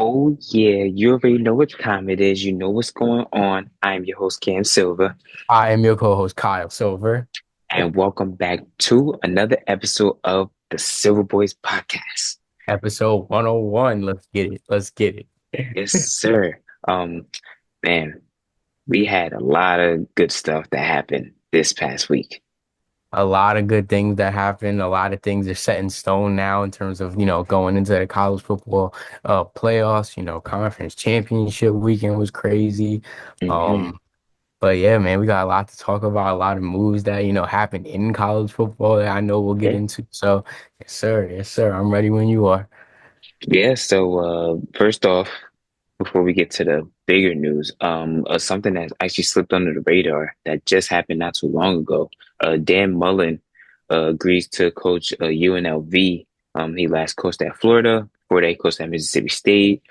Oh, yeah, you already know what time it is. You know what's going on. I'm your host, Cam Silver, I am your co-host Kyle Silver, and welcome back to another episode of the Silver Boys Podcast. episode 101. Let's get it. Let's get it. Yes, sir. Um, Man, we had a lot of good stuff that happened this past week. A lot of good things that happen. A lot of things are set in stone now in terms of, going into the college football playoffs. Conference championship weekend was crazy. Hmm. Um, but yeah, man, we got a lot to talk about, a lot of moves that, happened in college football that I know we'll get Yeah. into. So, yes, sir. Yes, sir. I'm ready when you are. Yeah, so first off, before we get to the bigger news, something that actually slipped under the radar that just happened not too long ago. Dan Mullen agrees to coach UNLV. He last coached at Florida. Before that, he coached at Mississippi State.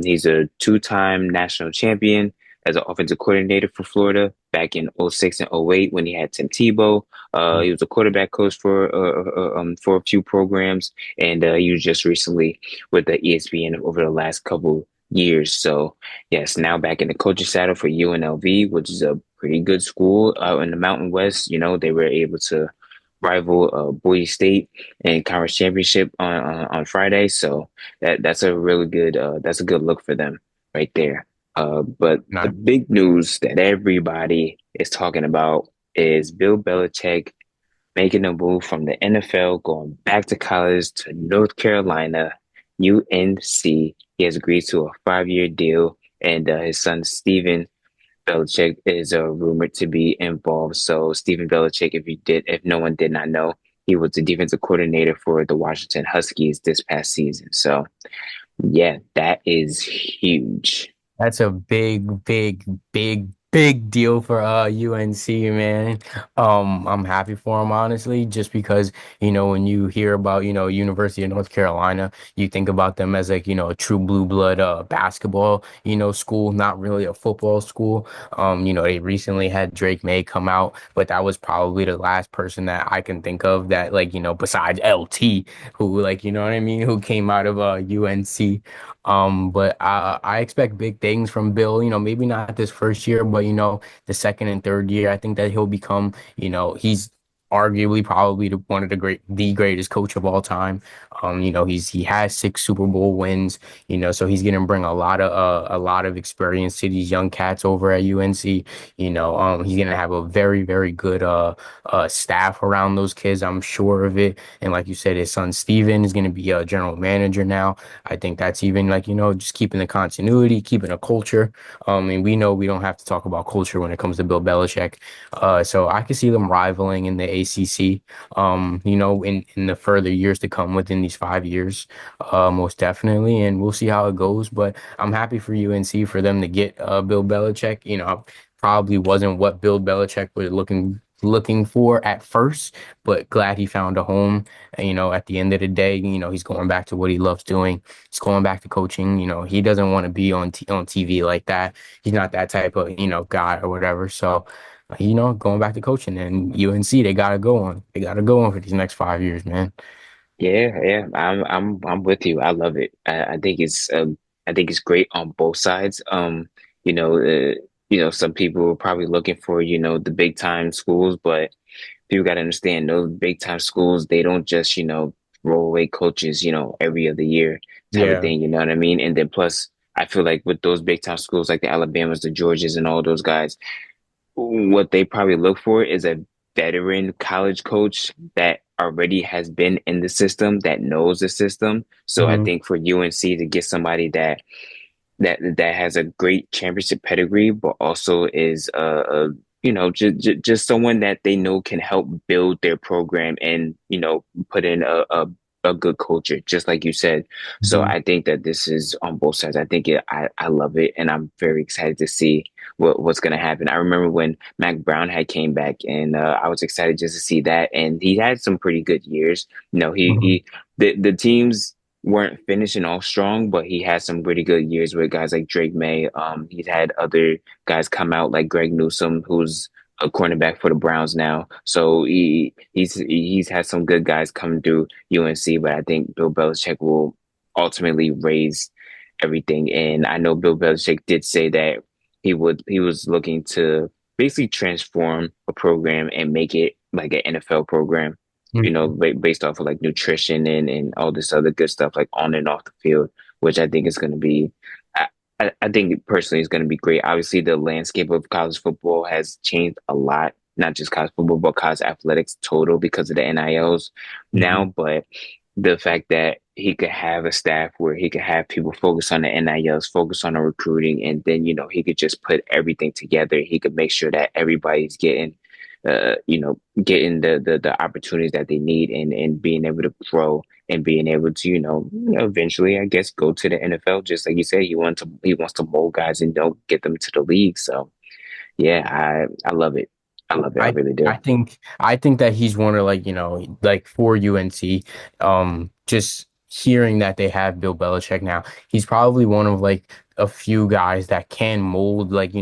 He's a two-time national champion as an offensive coordinator for Florida back in '06 and '08 when he had Tim Tebow. He was a quarterback coach for a few programs, and he was just recently with the ESPN over the last couple years. So yes, now back in the coaching saddle for UNLV, which is a pretty good school out in the Mountain West. You know, they were able to rival Boise State in conference championship on Friday. So that's a really good that's a good look for them right there. But the Not big news that everybody is talking about is Bill Belichick making a move from the NFL, going back to college to North Carolina, UNC. He has agreed to a 5-year deal, and his son Steven Belichick is rumored to be involved. So Steven Belichick, if no one did not know, he was the defensive coordinator for the Washington Huskies this past season. So yeah, that is huge. That's a big deal for UNC, man. I'm happy for him, honestly, just because, when you hear about, University of North Carolina, you think about them as like, a true blue blood basketball, school, not really a football school. They recently had Drake May come out, but that was probably the last person that I can think of that, like, besides LT, who, like, you know what I mean, who came out of UNC. But I expect big things from Bill, maybe not this first year, but the second and third year, I think that he'll become, he's arguably probably one of the greatest coach of all time. He has 6 Super Bowl wins, so he's gonna bring a lot of experience to these young cats over at UNC. He's gonna have a very good staff around those kids, I'm sure of it. And like you said, his son Steven is gonna be a general manager now. I think that's even like, just keeping the continuity, keeping a culture. And we know we don't have to talk about culture when it comes to Bill Belichick. So I could see them rivaling in the ACC, in the further years to come within these 5 years, most definitely. And we'll see how it goes. But I'm happy for UNC for them to get Bill Belichick. Probably wasn't what Bill Belichick was looking for at first, but glad he found a home. And, at the end of the day, he's going back to what he loves doing. He's going back to coaching. He doesn't want to be on TV like that. He's not that type of, guy or whatever. So, going back to coaching and UNC, they gotta go on. They gotta go on for these next 5 years, man. Yeah, I'm with you. I love it. I think it's great on both sides. You know, some people are probably looking for, the big time schools, but people got to understand those big time schools, they don't just, throw away coaches, every other year type of Yeah. thing, you know what I mean? And then plus, I feel like with those big time schools like the Alabamas, the Georgias, and all those guys, what they probably look for is a veteran college coach that already has been in the system, that knows the system. So I Hmm. think for UNC to get somebody that has a great championship pedigree, but also is just someone that they know can help build their program and put in a good culture, just like you said. So Hmm. I think that this is on both sides. I love it, and I'm very excited to see what's going to happen. I remember when Mac Brown had came back, and I was excited just to see that, and he had some pretty good years. Hmm. The teams weren't finishing off strong, but he had some really good years with guys like Drake May. He's had other guys come out like Greg Newsome, who's a cornerback for the Browns now. So he's had some good guys come through UNC, but I think Bill Belichick will ultimately raise everything. And I know Bill Belichick did say that he was looking to basically transform a program and make it like an NFL program, you know, Mhm. based off of like nutrition and all this other good stuff, like on and off the field, which I think is going to be. I think personally is going to be great. Obviously, the landscape of college football has changed a lot, not just college football, but college athletics total because of the NILs now. Mhm. But the fact that he could have a staff where he could have people focus on the NILs, focus on the recruiting, and then, you know, he could just put everything together. He could make sure that everybody's getting, getting the opportunities that they need and being able to grow and being able to, eventually, I guess, go to the NFL. Just like you said, he wants to mold guys and don't get them to the league. So yeah, I love it. I love it. I I really I do. think that he's one of like, like for UNC, just hearing that they have Bill Belichick now, he's probably one of like a few guys that can mold like,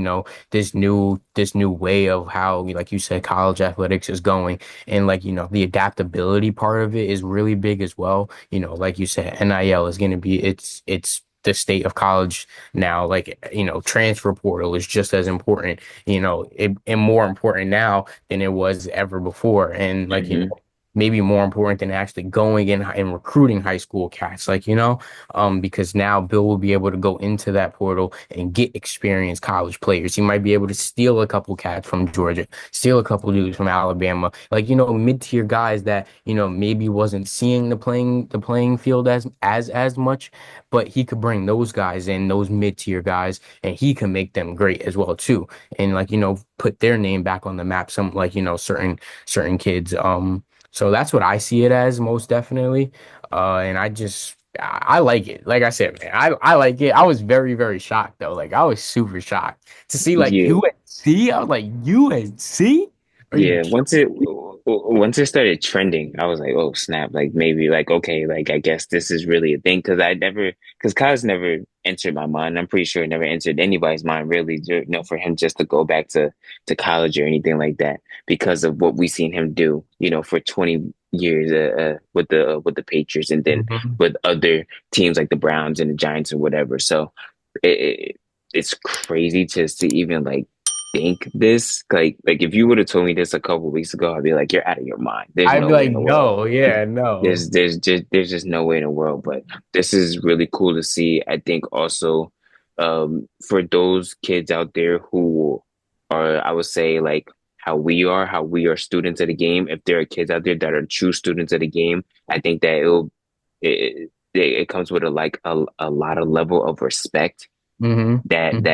this new way of how, like you said, college athletics is going. And like, the adaptability part of it is really big as well. Like you said, NIL is gonna be it's the state of college now. Like, transfer portal is just as important, and more important now than it was ever before. And like, Hmm. maybe more important than actually going in and recruiting high school cats, like, because now Bill will be able to go into that portal and get experienced college players. He might be able to steal a couple cats from Georgia, steal a couple dudes from Alabama, like, mid-tier guys that, maybe wasn't seeing the playing field as much, but he could bring those guys in, those mid-tier guys, and he can make them great as well too. And like, put their name back on the map, some like, certain kids. So that's what I see it as, most definitely. And I like it. Like I said, man, I like it. I was very, very shocked though. Like, I was super shocked to see like Yeah. UNC. I was like, UNC? Are you Yeah, once it started trending, I was like, oh snap! Like maybe like okay, like I guess this is really a thing because college never entered my mind. I'm pretty sure it never entered anybody's mind really. For him just to go back to college or anything like that because of what we seen him do, for 20 years with the Patriots and then kidding? with other teams like the Browns and the Giants or whatever. So it it's crazy just to even like think this. Like if you would have told me this a couple weeks ago, I'd be like, you're out of your mind. There's I'd no be way like, in the world. no, yeah, no. There's just no way in the world. But this is really cool to see. I think also for those kids out there who are, I would say, like how we are students of the game. If there are kids out there that are true students of the game, I think that it comes with a lot of level of respect Hmm. that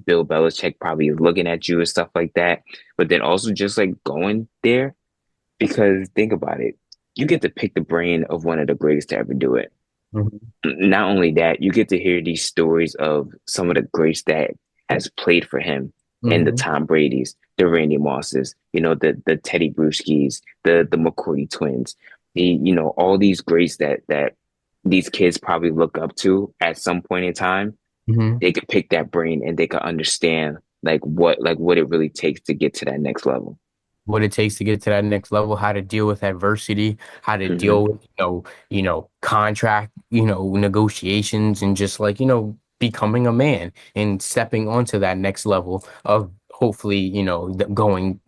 Bill Belichick probably is looking at you and stuff like that. But then also just like going there because think about it, you get to pick the brain of one of the greatest to ever do it. Hmm. Not only that, you get to hear these stories of some of the greats that has played for him and the Hmm. Tom Brady's, the Randy Mosses, the Teddy Bruschi's, the McCourty twins, all these greats that these kids probably look up to at some point in time. Hmm. They could pick that brain and they could understand like what it really takes to get to that next level. What it takes to get to that next level, how to deal with adversity, how to Hmm. deal with, contract, negotiations, and just like, becoming a man and stepping onto that next level of hopefully, them going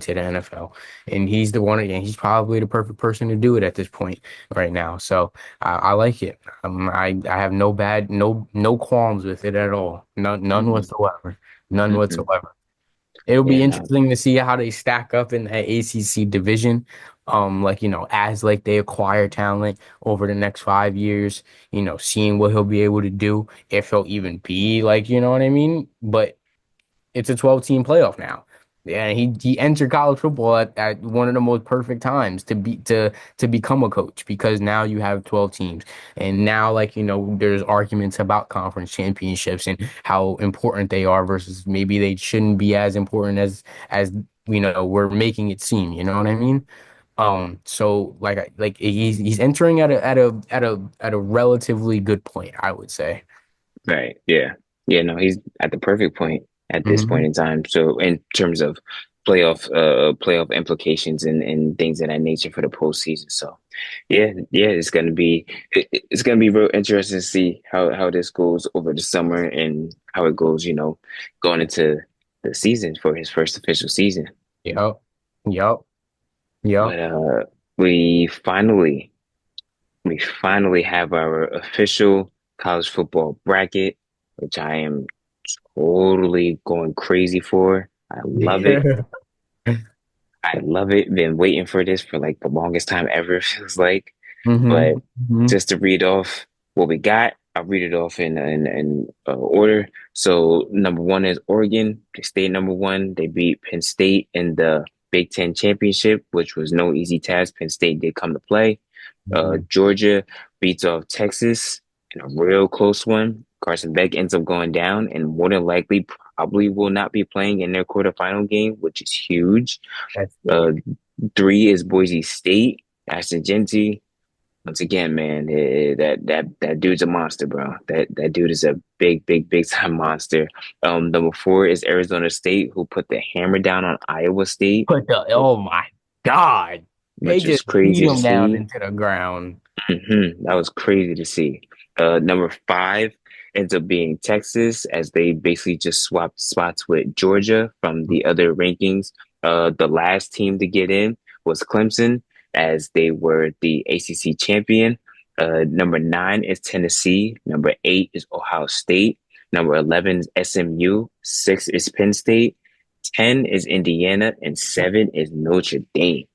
to the NFL. And he's the one, and he's probably the perfect person to do it at this point right now. So I like it. I have no qualms with it at all. None Hmm. whatsoever. None Hmm. whatsoever. It'll be Yeah, no, interesting to see how they stack up in that ACC division. Like, as like they acquire talent over the next 5 years, seeing what he'll be able to do, if he'll even be like, you know what I mean? But it's a 12-team playoff now. Yeah, he entered college football at one of the most perfect times to become a coach, because now you have 12 teams. And now, like, there's arguments about conference championships and how important they are versus maybe they shouldn't be as important as we're making it seem, you know what I mean? So like he's entering at a relatively good point, I would say. right. Yeah. Yeah, no, he's at the perfect point at this point Hmm. in time. So in terms of playoff implications and things of that nature for the postseason. So yeah, it's gonna be real interesting to see how this goes over the summer and how it goes, going into the season for his first official season. Yep. Yep. Yep. But we finally we finally have our official college football bracket, which I am totally going crazy for. I love it. I love it. Been waiting for this for like the longest time ever, it feels like. But hmm hmm just to read off what we got, I'll read it off in order. So number one is Oregon. They stayed number one. They beat Penn State in the Big Ten championship, which was no easy task. Penn State did come to play. Georgia beats off Texas in a real close one. Carson Beck ends up going down and more than likely probably will not be playing in their quarterfinal game, which is huge. That's Uh, big. three is Boise State. Ashton Genty. Once again, man, that dude's a monster, bro. That dude is a big time monster. Number four is Arizona State, who put the hammer down on Iowa State, But oh my God, they which was just beat crazy to him down see. into the ground. That was crazy to see. Number five ends up being Texas, as they basically just swapped spots with Georgia from the other rankings. The last team to get in was Clemson, as they were the ACC champion. Number nine is Tennessee. Number eight is Ohio State. Number 11 is SMU. Six is Penn State. 10 is Indiana, and seven is Notre Dame.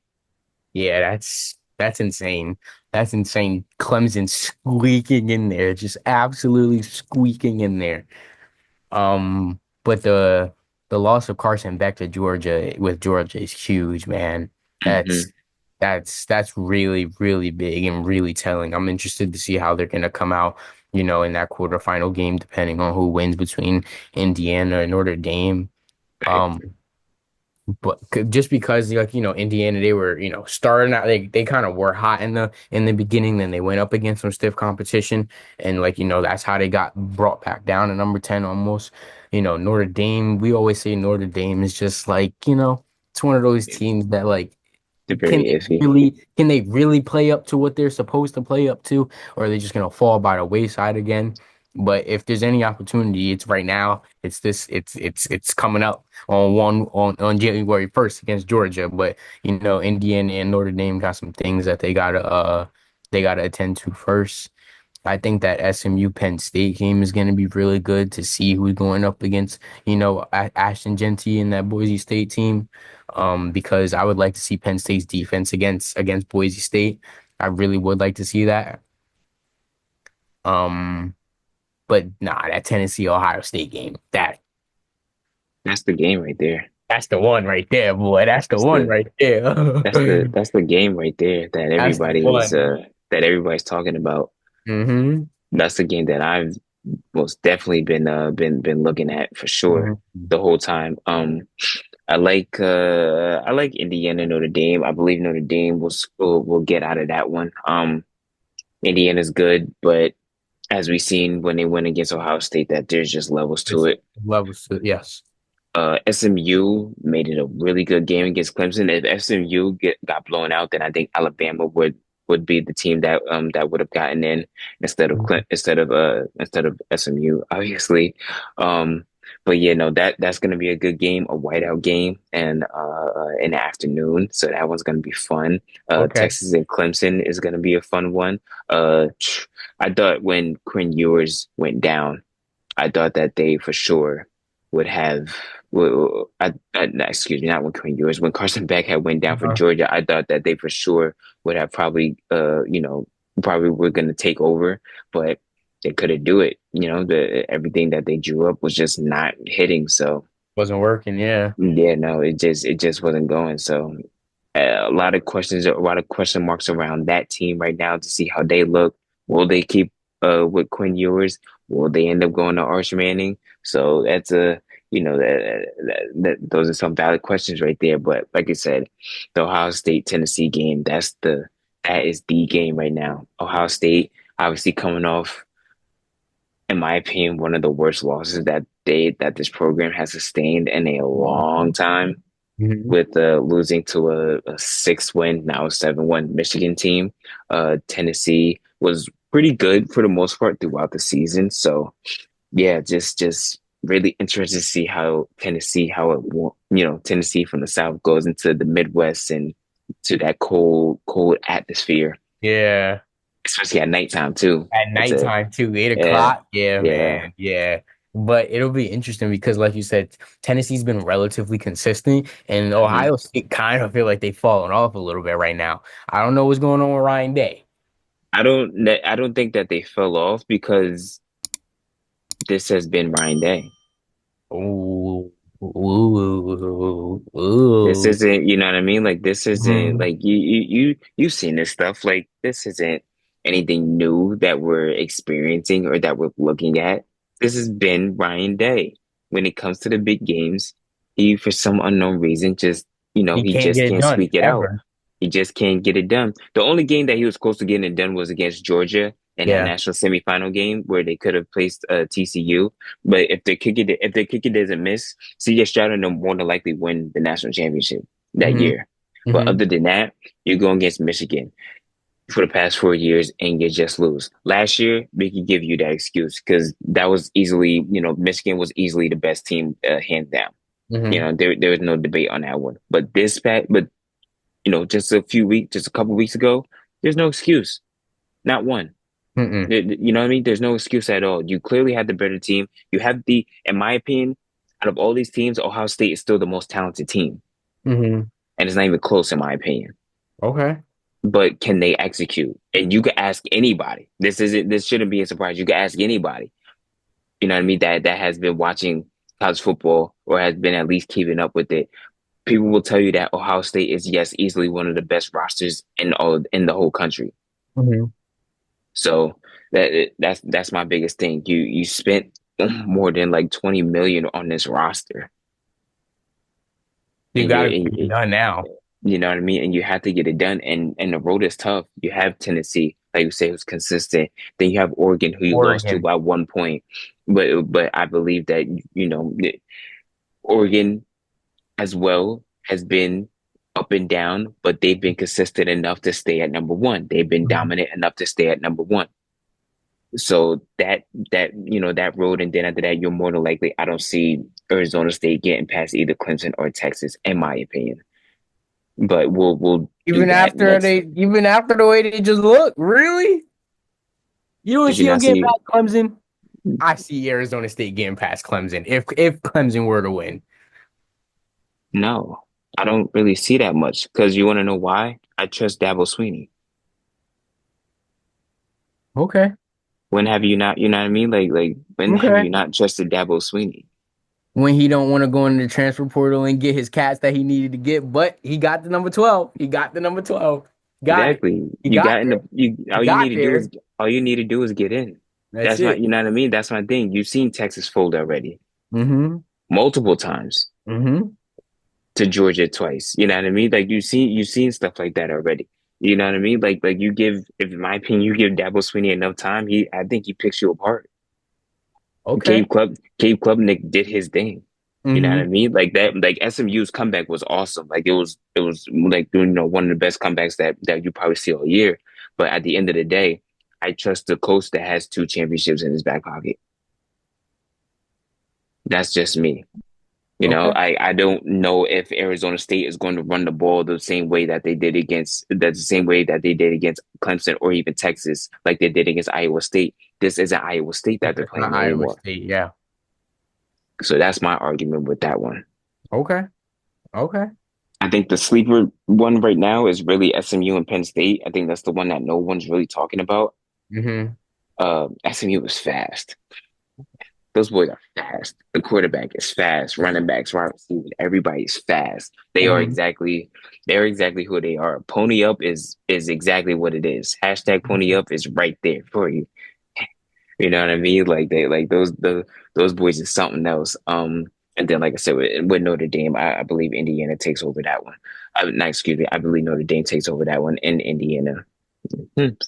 Yeah, that's insane. That's insane. Clemson squeaking in there, just absolutely squeaking in there. But the loss of Carson back to Georgia with Georgia is huge, man. hmm That's that's really, really big and really telling. I'm interested to see how they're gonna come out, in that quarterfinal game, depending on who wins between Indiana and Notre Dame. Right. Um, but just because like Indiana, they were starting out, they kind of were hot in the beginning, then they went up against some stiff competition, and like that's how they got brought back down to number 10 almost. Notre Dame, we always say Notre Dame is just like it's one of those teams that like They're very iffy. can they really play up to what they're supposed to play up to, or are they just gonna fall by the wayside again? But if there's any opportunity, it's right now. It's coming up on January 1st against Georgia. But Indiana and Notre Dame got some things that they gotta attend to first. I think that SMU Penn State game is going to be really good to see who's going up against, Ashton Genty and that Boise State team. Because I would like to see Penn State's defense against Boise State. I really would like to see that. Um, but nah, that Tennessee Ohio State game, That's the game right there. that's the one right there, boy. That's the That's one the right there. that's the game right there That's the one. that everybody's talking about. hmm That's the game that I've most definitely been looking at for sure hmm the whole time. I like Indiana Notre Dame. I believe Notre Dame will get out of that one. Indiana's good, but as we've seen when they went against Ohio State, that there's just levels to It's it. levels. Yes. SMU made it a really good game against Clemson. If SMU got blown out, then I think Alabama would be the team that would have gotten in instead of SMU, obviously. Um, but yeah, no, that's gonna be a good game, a whiteout game, and in the afternoon. So that one's gonna be fun. Okay. Texas and Clemson is gonna be a fun one. I thought when Quinn Ewers went down. I thought that they for sure would have. Well, excuse me, not when Quinn Ewers, when Carson Beck had went down for Uh-huh. Georgia, I thought that they for sure would have probably, probably were going to take over, but they couldn't do it. Everything that they drew up was just not hitting. So Wasn't working. Yeah. yeah, no, it just wasn't going. So a lot of questions, a lot of question marks around that team right now to see how they look. Will they keep with Quinn Ewers? Will they end up going to Arch Manning? So that's those are some valid questions right there. But like I said, the Ohio State Tennessee game, that is the game right now. Ohio State obviously coming off, in my opinion, one of the worst losses that this program has sustained in a long time. Hmm. with losing to a 6-win, now a 7-1 Michigan team. Tennessee was pretty good for the most part throughout the season. So yeah, just really interested to see how Tennessee from the South goes into the Midwest and to that cold atmosphere, Yeah. especially at nighttime too. At It's a nighttime too, eight yeah, o'clock. Yeah, yeah. man. Yeah. But it'll be interesting because, like you said, Tennessee's been relatively consistent, and Mhm. Ohio State kind of feel like they've fallen off a little bit right now. I don't know what's going on with Ryan Day. I don't think that they fell off because this has been Ryan Day. Ooh, ooh, This ooh. isn't, you know what I mean? Like this isn't Mhm. like you've seen this stuff. Like this isn't anything new that we're experiencing or that we're looking at. This has been Ryan Day. When it comes to the big games, he for some unknown reason just, He he can't just get it can't done squeak it out. ever. He just can't get it done. The only game that he was close to getting it done was against Georgia in that Yeah. national semifinal game where they could have placed TCU. But if the kicker doesn't miss, CJ Stroud will more than likely win the national championship that Hmm. year. But Hmm. other than that, you're going against Michigan for the past 4 years and you just lose. Last year, we could give you that excuse because that was easily, Michigan was easily the best team, hands down. Hmm. There was no debate on that one. But just a couple weeks ago, there's no excuse, not one. Hmm. You know what I mean? There's no excuse at all. You clearly have the better team. You have in my opinion, out of all these teams, Ohio State is still the most talented team, Hmm. and it's not even close in my opinion. Okay. But can they execute? And you could ask anybody. This shouldn't be a surprise. You could ask anybody. You know what I mean? That has been watching college football or has been at least keeping up with it. People will tell you that Ohio State is, yes, easily one of the best rosters in the whole country. Hmm. So that's my biggest thing. You spent more than like 20 million on this roster, You and got to get it done now. you know what I mean, and you have to get it done. And the road is tough. You have Tennessee, like you say, who's consistent. Then you have Oregon, who you lost to Oregon. by 1 point. But I believe that Oregon as well has been up and down, but they've been consistent enough to stay at number one. They've been Mhm. dominant enough to stay at number one. So that road, and then after that, you're more than likely. I don't see Arizona State getting past either Clemson or Texas, in my opinion. But we'll do that next. Even after the way they just look, really? You don't Did you see them not getting see? past Clemson? I see Arizona State getting past Clemson if Clemson were to win. No, I don't really see that much because you want to know why? I trust Dabo Sweeney. Okay. When have you not? You know what I mean? Like when have Okay. you not trusted Dabo Sweeney? When he don't want to go into the transfer portal and get his cats that he needed to get, but he got the number 12. He got the number 12. Got it. Exactly. He You got got in there. the you He got there. all you need to do is get in. That's That's my it. you know what I mean? That's my thing. You've seen Texas fold already Mm-hmm. multiple times Mm-hmm. to Georgia twice. You know what I mean? Like you've seen stuff like that already. You know what I mean? Like you give, if in my opinion, you give Dabo Sweeney enough time, I think he picks you apart. Okay. Cave Klubnik did his thing. You know what I Mm-hmm. mean? Like that, like SMU's comeback was awesome. Like it was like one of the best comebacks that you probably see all year. But at the end of the day, I trust the coach that has two championships in his back pocket. That's just me. Okay. I don't know if Arizona State is going to run the ball the same way that they did against Clemson or even Texas, like they did against Iowa State. This isn't Iowa State that they're It's not playing Iowa anymore. State. Yeah. So that's my argument with that one. Okay. Okay. I think the sleeper one right now is really SMU and Penn State. I think that's the one that no one's really talking about. Mm-hmm. SMU is fast. Those boys are fast. The quarterback is fast. Running backs, wide receivers, everybody's fast. Mm-hmm. They're exactly who they are. Pony up is exactly what it is. Hashtag pony up is right there for you. You know what I mean? Like those boys is something else. And then like I said, with Notre Dame, I believe Indiana takes over that one. Not excuse me, I believe Notre Dame takes over that one in Indiana.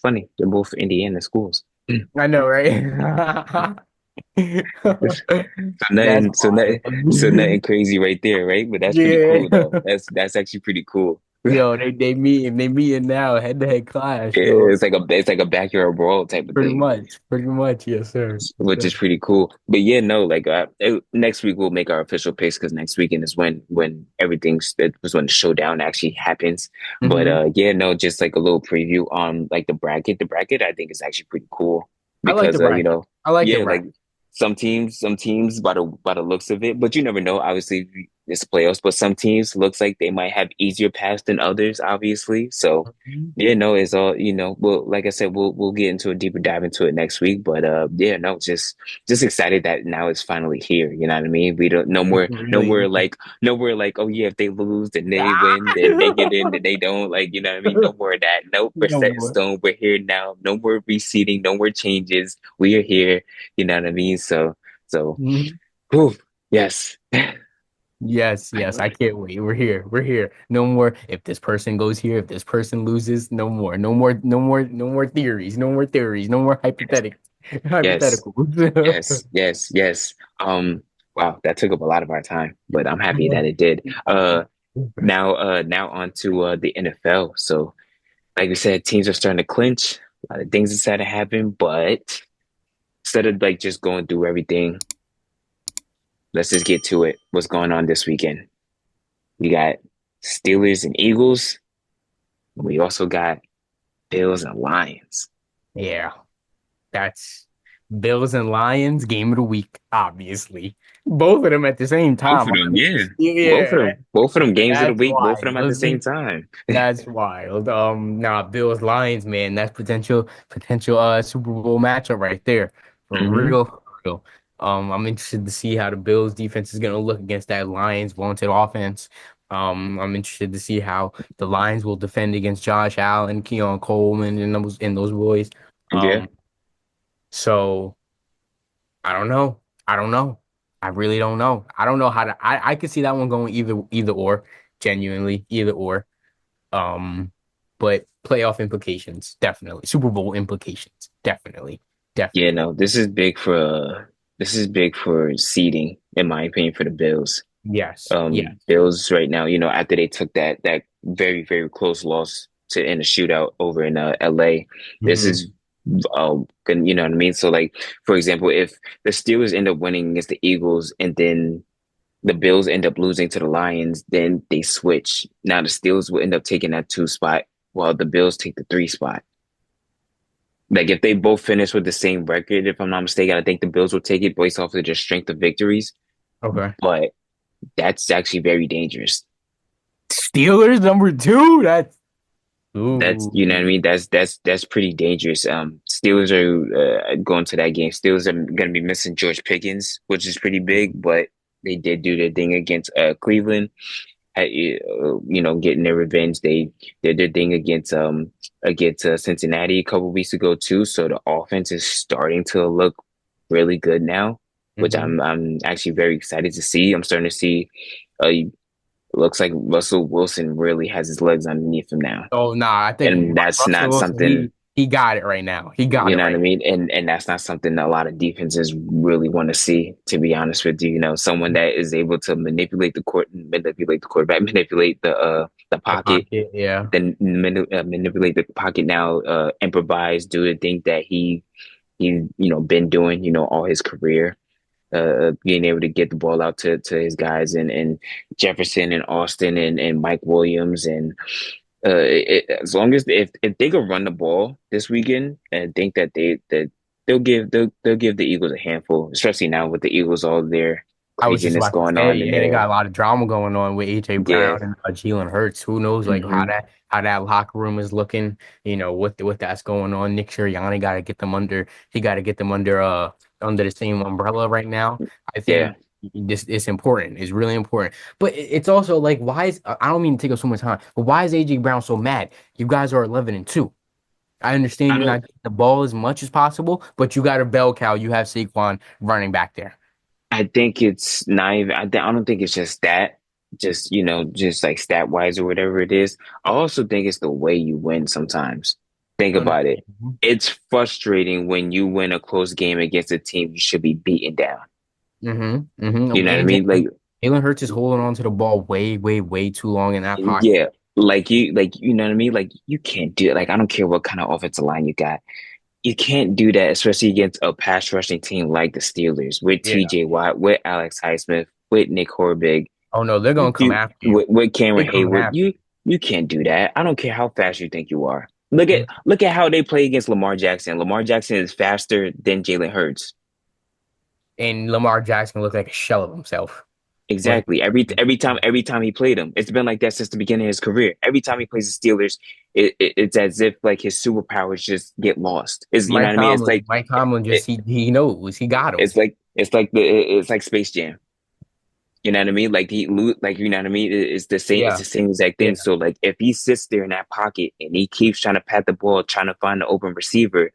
Funny, they're both Indiana schools. I know, right? So That's nothing, so nothing, so wild. nothing crazy right there, right? But that's pretty Yeah. cool though. That's actually pretty cool. Yo, they meeting now, head to head clash, yo. It's like a backyard brawl type of thing, Pretty much, yes, sir. Yes, which sir. is pretty cool. But yeah, no, like next week we'll make our official picks because next weekend is when everything's it was when the showdown actually happens. But Hmm. yeah, no, just like a little preview on like the bracket. The bracket I think is actually pretty cool I like the because bracket. I like the yeah, like bracket. some teams by the looks of it, but you never know. Obviously, it's playoffs, but some teams looks like they might have easier paths than others, obviously. So Mhm. yeah, no, it's all well, like I said, we'll get into a deeper dive into it next week. But yeah, no, just excited that now it's finally here. You know what I mean? We don't Really. no more like, oh yeah, if they lose, then they Ah! win, then they get in, then they don't. Like, you know what I mean? No more of that. Nope, we're No set in more. stone. We're here now. No more reseeding, no more changes. We are here. You know what I mean? So Mhm. whew, yes. Yes, yes. I can't wait. We're here. We're here. No more. If this person goes here, if this person loses, no more. No more. No more. No more theories. No more theories. No more hypotheticals. Yes. Hypotheticals. Yes. Wow, that took up a lot of our time, but I'm happy that it did. Now on to the NFL. So, like we said, teams are starting to clinch. A lot of things are starting to happen, but instead of like just going through everything, let's just get to it. What's going on this weekend? We got Steelers and Eagles. We also got Bills and Lions. Yeah. That's Bills and Lions game of the week, obviously. Both of them at the same Both time. of them, yeah. Yeah, Both of them games of the that's week. Both of them at the wild. same time. That's wild. Nah, Bills Lions, man. That's potential Super Bowl matchup right there. For Hmm. real, for real. I'm interested to see how the Bills defense is gonna look against that Lions vaunted offense. I'm interested to see how the Lions will defend against Josh Allen, Keon Coleman, and those boys. Yeah. Um, so I don't know. I don't know. I really don't know. I don't know how to. I could see that one going either or. Genuinely, either or. Um, but playoff implications, definitely. Super Bowl implications, definitely, Yeah, definitely. no, this is big for seeding, in my opinion, for the Bills. Yes, yes. Bills right now, after they took that very, very close loss to in a shootout over in LA, this Hmm. is you know what I mean? So like for example, if the Steelers end up winning against the Eagles and then the Bills end up losing to the Lions, then they switch. Now the Steelers will end up taking that 2 spot while the Bills take the 3 spot. Like if they both finish with the same record, if I'm not mistaken, I think the Bills will take it based off of just strength of victories. Okay. But that's actually very dangerous. Steelers number two. That's That's you know what I ooh. mean. That's pretty dangerous. Steelers are going to that game. Steelers are going to be missing George Pickens, which is pretty big, but they did do their thing against Cleveland. Getting their revenge. They did their thing against Cincinnati a couple weeks ago too. So the offense is starting to look really good now, which Hmm. I'm actually very excited to see. I'm starting to see. It looks like Russell Wilson really has his legs underneath him now, Oh nah, I think and that's Russell not Wilson, something. he got it right now. He got You it know what I right mean? And that's not something that a lot of defenses really want to see, to be honest with you. Someone now. that is able to manipulate the quarterback, manipulate the The pocket, pocket, yeah. then manipulate the pocket now, improvise, do the thing that he been doing, all his career. Being able to get the ball out to his guys and Jefferson and Austin and Mike Williams and as long as if they could run the ball this weekend and think that they'll give the Eagles a handful, especially now with the Eagles all their I was just craziness about to going say, on in yeah, they got there. a lot of drama going on with AJ Yeah. Brown and Jalen Hurts. Who knows, like Hmm. how that locker room is looking? What that's going on. Nick Sirianni got to get them under. He got to get them under the same umbrella right now. I Yeah. think this it's important. It's really important. But it's also like, why is I don't mean to take up so much time, but why is AJ Brown so mad? You guys are 11-2. I understand I you're don't not getting the ball as much as possible, but you got a bell cow. You have Saquon running back there. I think it's not even I don't think it's just that. Just just like stat wise or whatever it is. I also think it's the way you win sometimes. Think about it. Mhm. It's frustrating when you win a close game against a team you should be beating down. You know what I And mean? Jalen Hurts is holding on to the ball way, way, way too long in that pocket. Yeah, you know what I mean? Like you can't do it. Like I don't care what kind of offensive line you got. You can't do that, especially against a pass rushing team like the Steelers with Yeah. TJ Watt, with Alex Highsmith, with Nick Hornbeck, Oh no, they're gonna with come you, after you. with Cameron They're coming Hayward. after You can't do that. I don't care how fast you think you are. you. Look at how they play against Lamar Jackson. Lamar Jackson is faster than Jalen Hurts. And Lamar Jackson looked like a shell of himself when Exactly. Every time he played him, it's been like that since the beginning of his career. Every time he plays the Steelers, it's as if like his superpowers just get lost. Is you know what I mean? Mike Tomlin It, just he knows he got him. it's like Space Jam. You know what I mean? Like you know what I mean? It's Yeah, the same exact yeah. thing. So like if he sits there in that pocket and he keeps trying to pat the ball, trying to find the open receiver,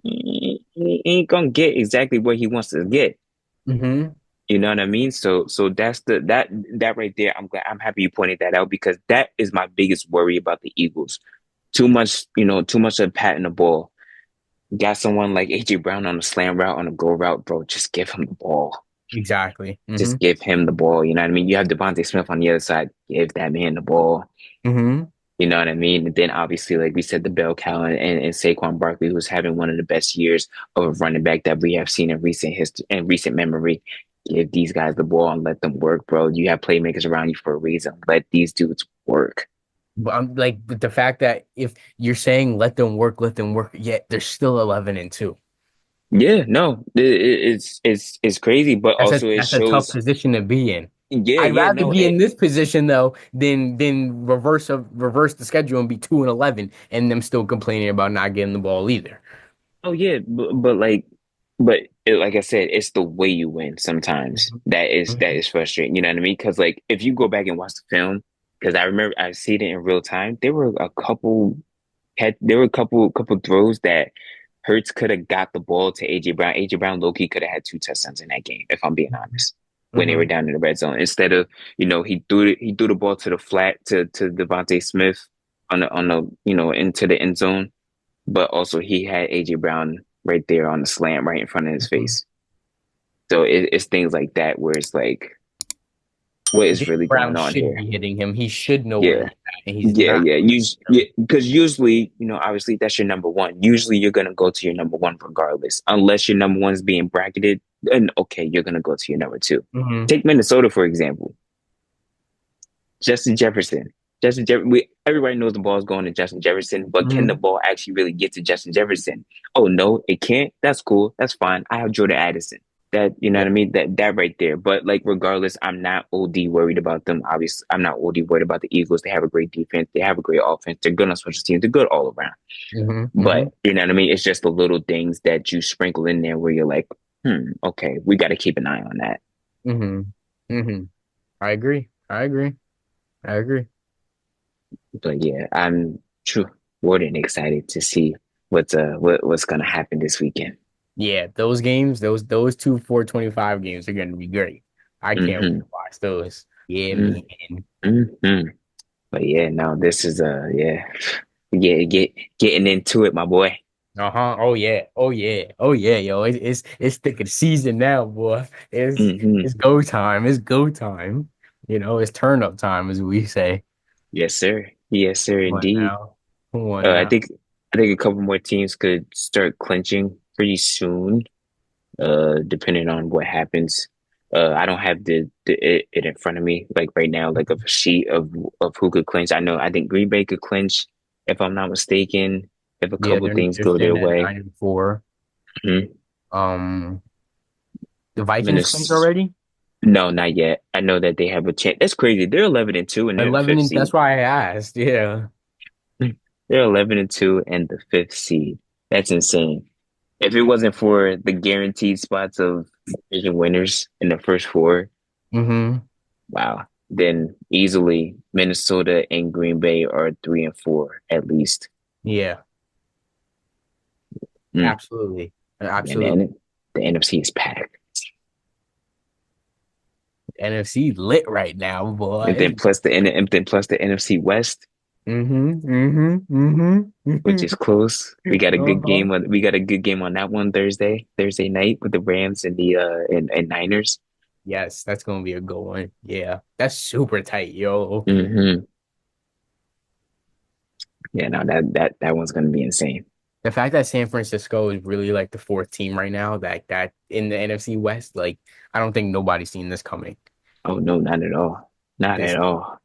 he ain't gonna get exactly what he wants to get. hmm You know what I mean? So that's that right there. I'm happy you pointed that out because that is my biggest worry about the Eagles. Too much of patting the ball. Got someone like AJ Brown on a slam route, on a go route, bro. Just give him the ball. Exactly. Just give him the ball. You know what I mean? You have Devontae Smith on the other side. Give that man the ball. hmm You know what I mean? And then obviously, like we said, the bell cow and Saquon Barkley, who's having one of the best years of a running back that we have seen in recent history and recent memory. Give these guys the ball and let them work, bro. You have playmakers around you for a reason. Let these dudes work. But I'm like but the fact that if you're saying let them work, yet they're still 11-2. Yeah, no, it's crazy, but also it That's a tough shows. position to be in. Yeah, I'd yeah, rather no, be in this position though than reverse the schedule and be 2-11 and them still complaining about not getting the ball either. oh yeah, but like I said, it's the way you win sometimes that Mhm. is frustrating. You know what I mean? Because like if you go back and watch the film, because I remember I see it in real time, there were a couple throws that Hurts could have got the ball to AJ Brown. AJ Brown low-key could have had two touchdowns in that game, if I'm being honest. When they were Mhm. down in the red zone, instead of he threw the ball to the flat to Devontae Smith on the into the end zone, but also he had AJ Brown right there on the slant right in front of his Mhm. face. So it's things like that where it's like, what is Jaylen really Brown going on should here? be hitting him. He should know where Yeah. he's at, and he's Yeah, not. yeah. Because usually, obviously that's your number one. Usually you're gonna go to your number one regardless, unless your number one is being bracketed. Then okay, you're gonna go to your number two. hmm Take Minnesota for example. Justin Jefferson. Everybody knows the ball is going to Justin Jefferson, but can the hmm ball actually really get to Justin Jefferson? Oh no, it can't. That's cool. That's fine. I have Jordan Addison. That you know Yeah. what I mean? That right there. But like regardless, I'm not OD worried about them. Obviously, I'm not OD worried about the Eagles. They have a great defense. They have a great offense. They're good on special teams. They're good all around. hmm But hmm you know what I mean? It's just the little things that you sprinkle in there where you're like, okay, we got to keep an eye on that. hmm hmm I agree. I agree. I agree. But yeah, I'm true more than excited to see what's gonna happen this weekend. Yeah, those games, those two 425 games are going to be great. I can't wait Hmm to watch those. Yeah, hmm man. hmm But yeah, no, this is getting into it, my boy. Uh-huh. Oh yeah. Oh yeah. Oh yeah, yo. It's thick of the season now, boy. Hmm It's go time. It's go time. It's turn up time, as we say. Yes, sir. Yes, sir, Come on indeed. now. Come on Uh, I now. think I think a couple more teams could start clinching pretty soon. Depending on what happens. I don't have it in front of me like right now, like of a sheet of who could clinch. I think Green Bay could clinch if I'm not mistaken, if a Yeah, couple things they're go their standing at way. 9-4. Hmm Um, the Vikings clinched Minnesota, already. no, not yet. I know that they have a chance. That's crazy. They're 11-2 and they're the 11, fifth and that's seed. why I asked. Yeah. They're 11-2 and the fifth seed. That's insane. If it wasn't for the guaranteed spots of division winners in the first four, Mm-hmm. wow. Then easily Minnesota and Green Bay are 3-4 at least. Yeah, Mm. absolutely. And Absolutely. then the NFC is packed. NFC lit right now, And boy. then plus the NFC West. which is close. We got a good Uh-huh. game on we got a good game on that one Thursday night with the Rams and the and Niners. Yes, that's gonna be a good one. Yeah, that's super tight, yo. Hmm. Yeah, no, that one's gonna be insane. The fact that San Francisco is really like the fourth team right now, that in the NFC West, like I don't think nobody's seen this coming. Oh no, not at all. Not at This all.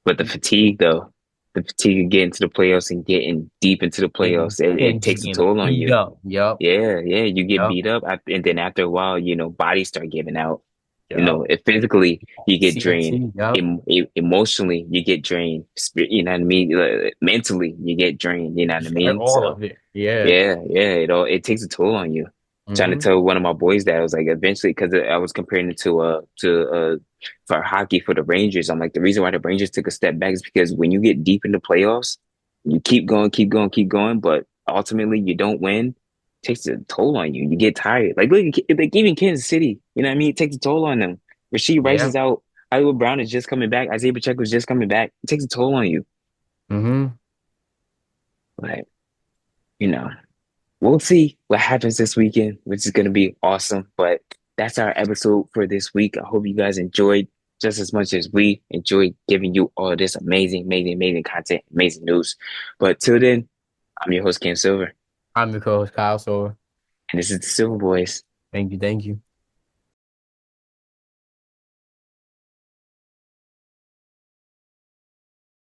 But the fatigue though, the fatigue of getting to the playoffs and getting deep into the and, playoffs, it and just takes a getting toll on beat you. up. Yep, Yeah, yeah, you get yep, beat up, and then after a while, bodies start giving out. yep. Physically you get drained. CFC, yep, Emotionally you get drained. You know what I mean? Mentally you get drained. You know what I yeah, mean? all So of it. Yeah. yeah, yeah, it takes a toll on you. Trying to Hmm. tell one of my boys that I was like, eventually, because I was comparing it to for hockey for the Rangers. I'm like, the reason why the Rangers took a step back is because when you get deep in the playoffs, you keep going, keep going, keep going, but ultimately you don't win. It takes a toll on you. You get tired. Like look, like even Kansas City, you know what I mean? It takes a toll on them. Rasheed Rice Yeah. is out. Hollywood Brown is just coming back. Isaiah Pacheco is just coming back. It takes a toll on you. Hmm. But you know. We'll see what happens this weekend, which is going to be awesome. But that's our episode for this week. I hope you guys enjoyed just as much as we enjoyed giving you all this amazing, amazing, amazing content, amazing news. But till then, I'm your host, Cam Silver, I'm your co-host Kyle, so and this is the Silver Boys. thank you, thank you.